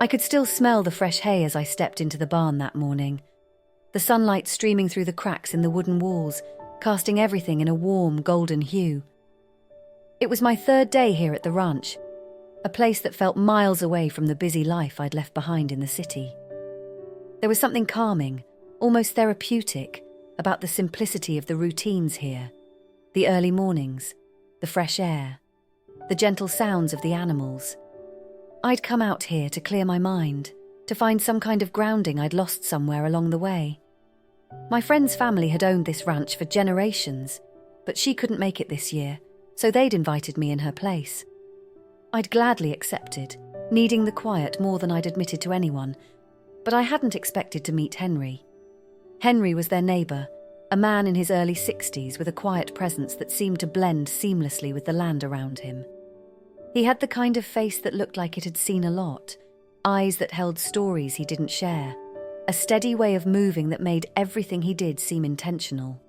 I could still smell the fresh hay as I stepped into the barn that morning, the sunlight streaming through the cracks in the wooden walls, casting everything in a warm, golden hue. It was my third day here at the ranch, a place that felt miles away from the busy life I'd left behind in the city. There was something calming, almost therapeutic, about the simplicity of the routines here. The early mornings, the fresh air, the gentle sounds of the animals. I'd come out here to clear my mind, to find some kind of grounding I'd lost somewhere along the way. My friend's family had owned this ranch for generations, but she couldn't make it this year, so they'd invited me in her place. I'd gladly accepted, needing the quiet more than I'd admitted to anyone, but I hadn't expected to meet Henry. Henry was their neighbour, a man in his early 60s with a quiet presence that seemed to blend seamlessly with the land around him. He had the kind of face that looked like it had seen a lot, eyes that held stories he didn't share, a steady way of moving that made everything he did seem intentional.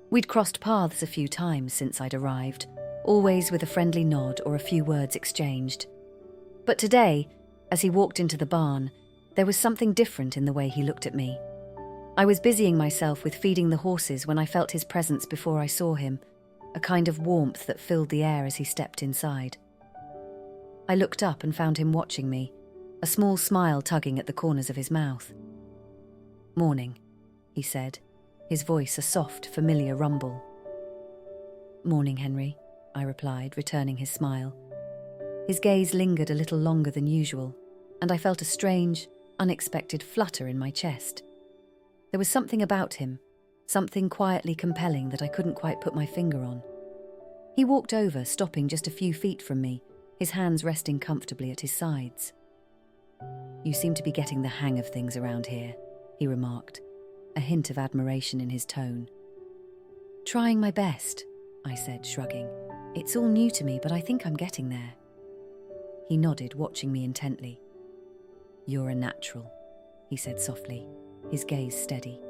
We'd crossed paths a few times since I'd arrived, always with a friendly nod or a few words exchanged. But today, as he walked into the barn, there was something different in the way he looked at me. I was busying myself with feeding the horses when I felt his presence before I saw him, a kind of warmth that filled the air as he stepped inside. I looked up and found him watching me, a small smile tugging at the corners of his mouth. "Morning," he said, his voice a soft, familiar rumble. "Morning, Henry," I replied, returning his smile. His gaze lingered a little longer than usual, and I felt a strange, unexpected flutter in my chest. There was something about him, something quietly compelling that I couldn't quite put my finger on. He walked over, stopping just a few feet from me, his hands resting comfortably at his sides. "You seem to be getting the hang of things around here," he remarked, a hint of admiration in his tone. "Trying my best," I said, shrugging. "It's all new to me, but I think I'm getting there." He nodded, watching me intently. "You're a natural," he said softly, his gaze steady.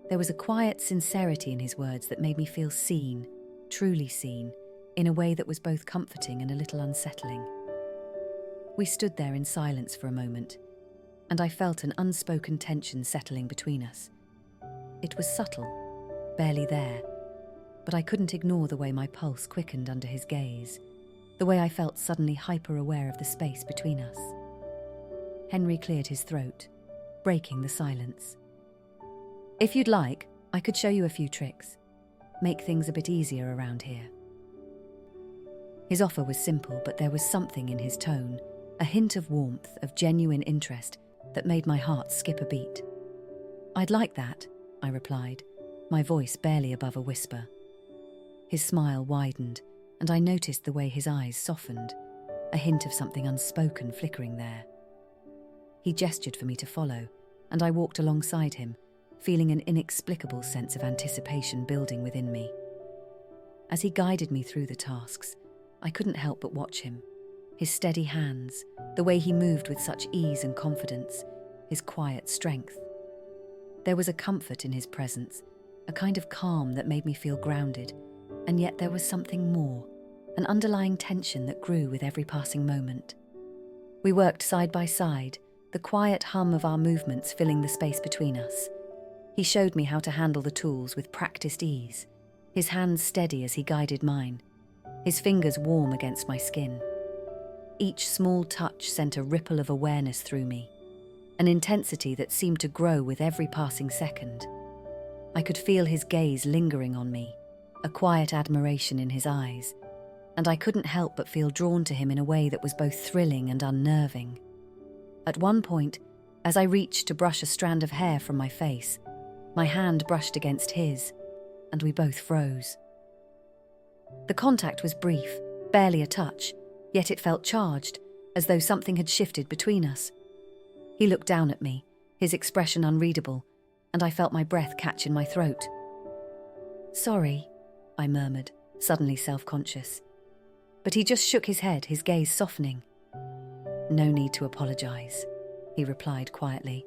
There was a quiet sincerity in his words that made me feel seen, truly seen, in a way that was both comforting and a little unsettling. We stood there in silence for a moment, and I felt an unspoken tension settling between us. It was subtle, barely there, but I couldn't ignore the way my pulse quickened under his gaze, the way I felt suddenly hyper-aware of the space between us. Henry cleared his throat, breaking the silence. "If you'd like, I could show you a few tricks. Make things a bit easier around here." His offer was simple, but there was something in his tone, a hint of warmth, of genuine interest, that made my heart skip a beat. "I'd like that," I replied, my voice barely above a whisper. His smile widened, and I noticed the way his eyes softened, a hint of something unspoken flickering there. He gestured for me to follow, and I walked alongside him, feeling an inexplicable sense of anticipation building within me. As he guided me through the tasks, I couldn't help but watch him. His steady hands, the way he moved with such ease and confidence, his quiet strength. There was a comfort in his presence, a kind of calm that made me feel grounded, and yet there was something more, an underlying tension that grew with every passing moment. We worked side by side, the quiet hum of our movements filling the space between us. He showed me how to handle the tools with practiced ease, his hands steady as he guided mine, his fingers warm against my skin. Each small touch sent a ripple of awareness through me, an intensity that seemed to grow with every passing second. I could feel his gaze lingering on me, a quiet admiration in his eyes, and I couldn't help but feel drawn to him in a way that was both thrilling and unnerving. At one point, as I reached to brush a strand of hair from my face, my hand brushed against his, and we both froze. The contact was brief, barely a touch, yet it felt charged, as though something had shifted between us. He looked down at me, his expression unreadable, and I felt my breath catch in my throat. "Sorry," I murmured, suddenly self-conscious. But he just shook his head, his gaze softening. "No need to apologize," he replied quietly.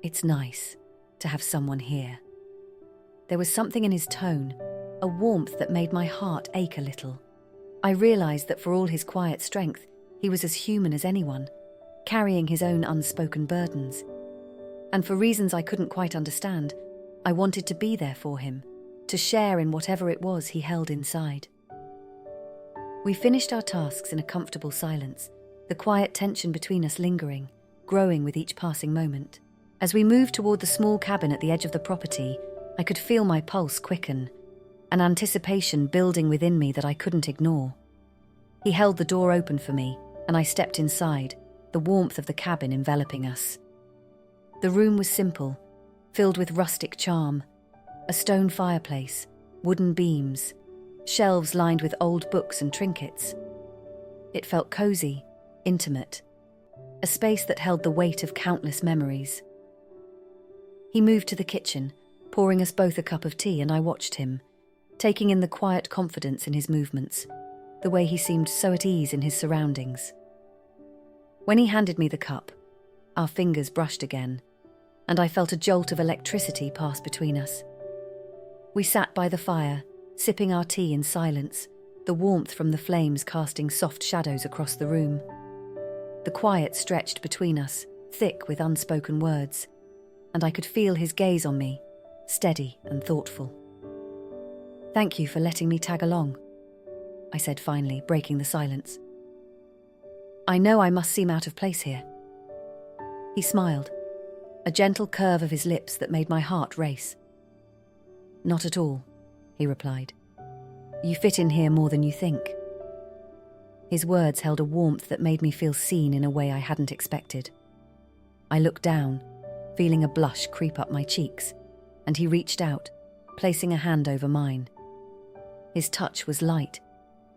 "It's nice to have someone here." There was something in his tone, a warmth that made my heart ache a little. I realized that for all his quiet strength, he was as human as anyone, carrying his own unspoken burdens. And for reasons I couldn't quite understand, I wanted to be there for him, to share in whatever it was he held inside. We finished our tasks in a comfortable silence, the quiet tension between us lingering, growing with each passing moment. As we moved toward the small cabin at the edge of the property, I could feel my pulse quicken, an anticipation building within me that I couldn't ignore. He held the door open for me, and I stepped inside, the warmth of the cabin enveloping us. The room was simple, filled with rustic charm, a stone fireplace, wooden beams, shelves lined with old books and trinkets. It felt cozy, intimate, a space that held the weight of countless memories. He moved to the kitchen, pouring us both a cup of tea, and I watched him, taking in the quiet confidence in his movements, the way he seemed so at ease in his surroundings. When he handed me the cup, our fingers brushed again, and I felt a jolt of electricity pass between us. We sat by the fire, sipping our tea in silence, the warmth from the flames casting soft shadows across the room. The quiet stretched between us, thick with unspoken words, and I could feel his gaze on me, steady and thoughtful. "Thank you for letting me tag along," I said finally, breaking the silence. "I know I must seem out of place here." He smiled, a gentle curve of his lips that made my heart race. "Not at all," he replied. "You fit in here more than you think." His words held a warmth that made me feel seen in a way I hadn't expected. I looked down, feeling a blush creep up my cheeks, and he reached out, placing a hand over mine. His touch was light,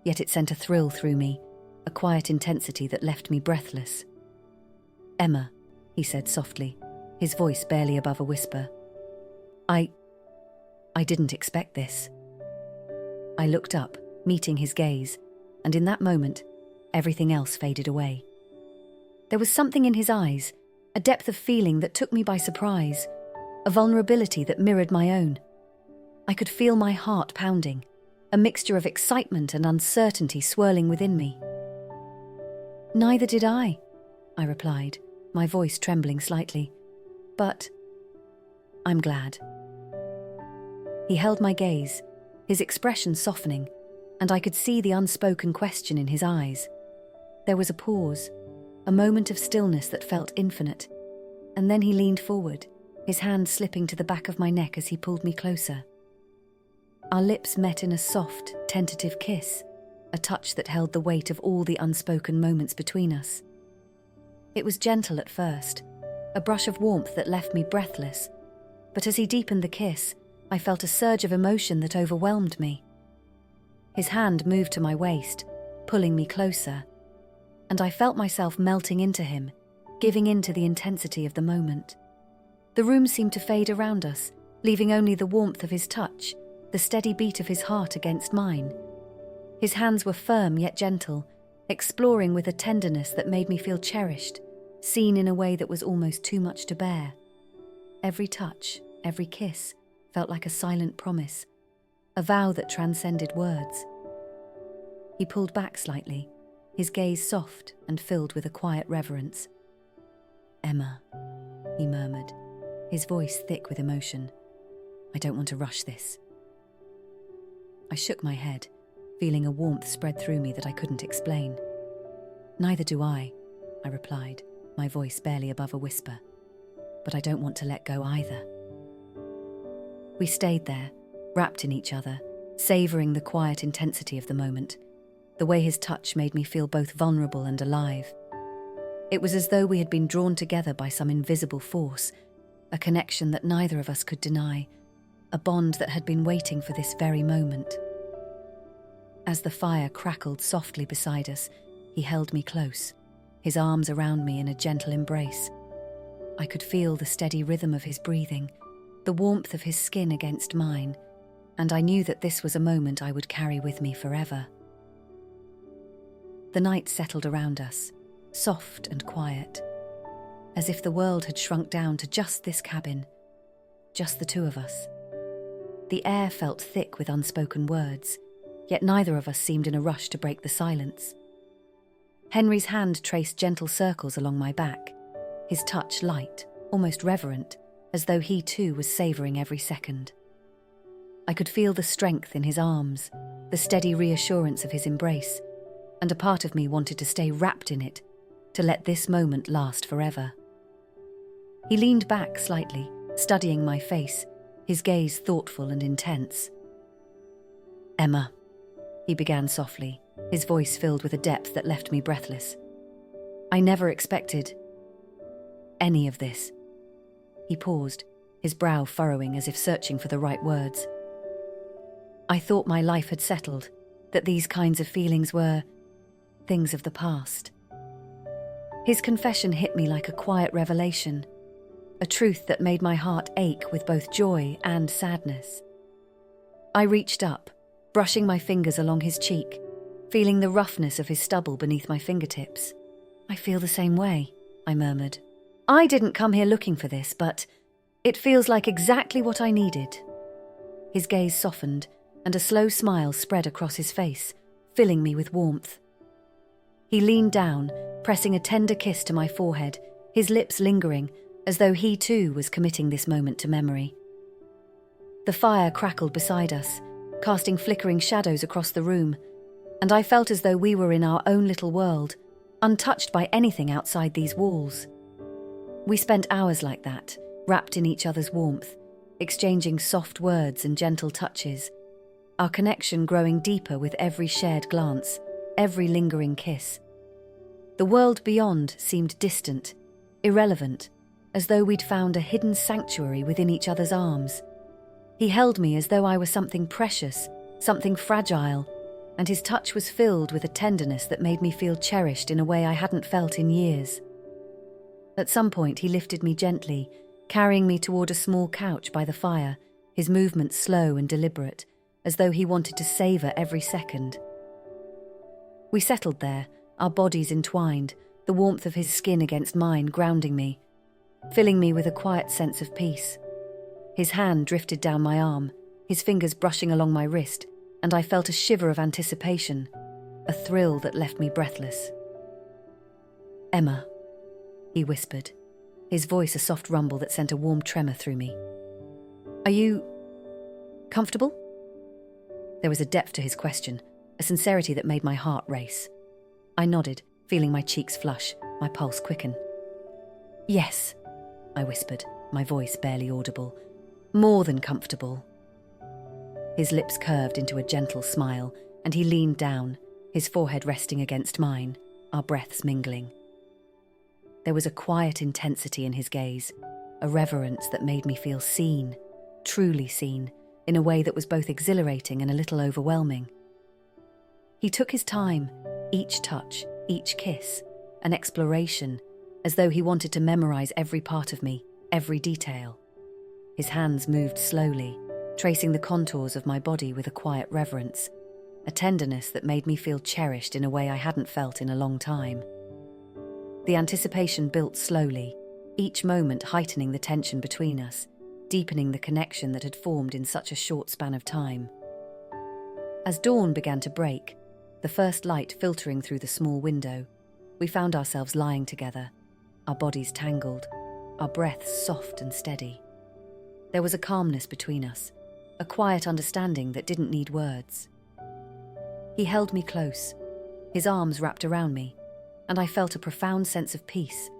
yet it sent a thrill through me, a quiet intensity that left me breathless. "Emma," he said softly, his voice barely above a whisper. I didn't expect this." I looked up, meeting his gaze, and in that moment, everything else faded away. There was something in his eyes, a depth of feeling that took me by surprise, a vulnerability that mirrored my own. I could feel my heart pounding, a mixture of excitement and uncertainty swirling within me. "Neither did I," replied, my voice trembling slightly. "But I'm glad." He held my gaze, his expression softening, and I could see the unspoken question in his eyes. There was a pause, a moment of stillness that felt infinite, and then he leaned forward, his hand slipping to the back of my neck as he pulled me closer. Our lips met in a soft, tentative kiss, a touch that held the weight of all the unspoken moments between us. It was gentle at first, a brush of warmth that left me breathless, but as he deepened the kiss, I felt a surge of emotion that overwhelmed me. His hand moved to my waist, pulling me closer, and I felt myself melting into him, giving in to the intensity of the moment. The room seemed to fade around us, leaving only the warmth of his touch, the steady beat of his heart against mine. His hands were firm yet gentle, exploring with a tenderness that made me feel cherished, seen in a way that was almost too much to bear. Every touch, every kiss, felt like a silent promise, a vow that transcended words. He pulled back slightly, his gaze soft and filled with a quiet reverence. "Emma," he murmured, his voice thick with emotion. "I don't want to rush this." I shook my head, feeling a warmth spread through me that I couldn't explain. "Neither do I," replied, my voice barely above a whisper. "But I don't want to let go either." We stayed there, wrapped in each other, savouring the quiet intensity of the moment. The way his touch made me feel both vulnerable and alive. It was as though we had been drawn together by some invisible force, a connection that neither of us could deny, a bond that had been waiting for this very moment. As the fire crackled softly beside us, he held me close, his arms around me in a gentle embrace. I could feel the steady rhythm of his breathing, the warmth of his skin against mine, and I knew that this was a moment I would carry with me forever. The night settled around us, soft and quiet, as if the world had shrunk down to just this cabin, just the two of us. The air felt thick with unspoken words, yet neither of us seemed in a rush to break the silence. Henry's hand traced gentle circles along my back, his touch light, almost reverent, as though he too was savouring every second. I could feel the strength in his arms, the steady reassurance of his embrace, and a part of me wanted to stay wrapped in it, to let this moment last forever. He leaned back slightly, studying my face, his gaze thoughtful and intense. "Emma," he began softly, his voice filled with a depth that left me breathless. "I never expected any of this." He paused, his brow furrowing as if searching for the right words. "I thought my life had settled, that these kinds of feelings were things of the past." His confession hit me like a quiet revelation, a truth that made my heart ache with both joy and sadness. I reached up, brushing my fingers along his cheek, feeling the roughness of his stubble beneath my fingertips. "I feel the same way," I murmured. "I didn't come here looking for this, but it feels like exactly what I needed." His gaze softened, and a slow smile spread across his face, filling me with warmth. He leaned down, pressing a tender kiss to my forehead, his lips lingering, as though he too was committing this moment to memory. The fire crackled beside us, casting flickering shadows across the room, and I felt as though we were in our own little world, untouched by anything outside these walls. We spent hours like that, wrapped in each other's warmth, exchanging soft words and gentle touches, our connection growing deeper with every shared glance, every lingering kiss. The world beyond seemed distant, irrelevant, as though we'd found a hidden sanctuary within each other's arms. He held me as though I were something precious, something fragile, and his touch was filled with a tenderness that made me feel cherished in a way I hadn't felt in years. At some point he lifted me gently, carrying me toward a small couch by the fire, his movements slow and deliberate, as though he wanted to savor every second. We settled there, our bodies entwined, the warmth of his skin against mine grounding me, filling me with a quiet sense of peace. His hand drifted down my arm, his fingers brushing along my wrist, and I felt a shiver of anticipation, a thrill that left me breathless. "Emma," he whispered, his voice a soft rumble that sent a warm tremor through me. "Are you comfortable?" There was a depth to his question, a sincerity that made my heart race. I nodded, feeling my cheeks flush, my pulse quicken. "Yes," I whispered, my voice barely audible. "More than comfortable." His lips curved into a gentle smile, and he leaned down, his forehead resting against mine, our breaths mingling. There was a quiet intensity in his gaze, a reverence that made me feel seen, truly seen, in a way that was both exhilarating and a little overwhelming. He took his time, each touch, each kiss, an exploration, as though he wanted to memorize every part of me, every detail. His hands moved slowly, tracing the contours of my body with a quiet reverence, a tenderness that made me feel cherished in a way I hadn't felt in a long time. The anticipation built slowly, each moment heightening the tension between us, deepening the connection that had formed in such a short span of time. As dawn began to break, the first light filtering through the small window, we found ourselves lying together, our bodies tangled, our breaths soft and steady. There was a calmness between us, a quiet understanding that didn't need words. He held me close, his arms wrapped around me, and I felt a profound sense of peace,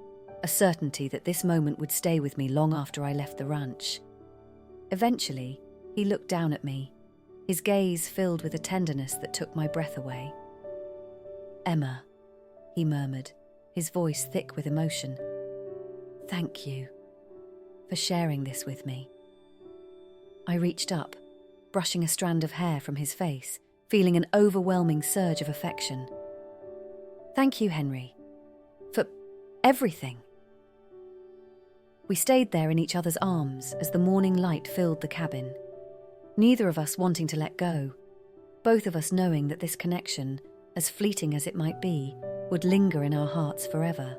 a certainty that this moment would stay with me long after I left the ranch. Eventually, he looked down at me, his gaze filled with a tenderness that took my breath away. "Emma," he murmured, his voice thick with emotion. "Thank you for sharing this with me." I reached up, brushing a strand of hair from his face, feeling an overwhelming surge of affection. "Thank you, Henry, for everything." We stayed there in each other's arms as the morning light filled the cabin, neither of us wanting to let go, both of us knowing that this connection, as fleeting as it might be, would linger in our hearts forever.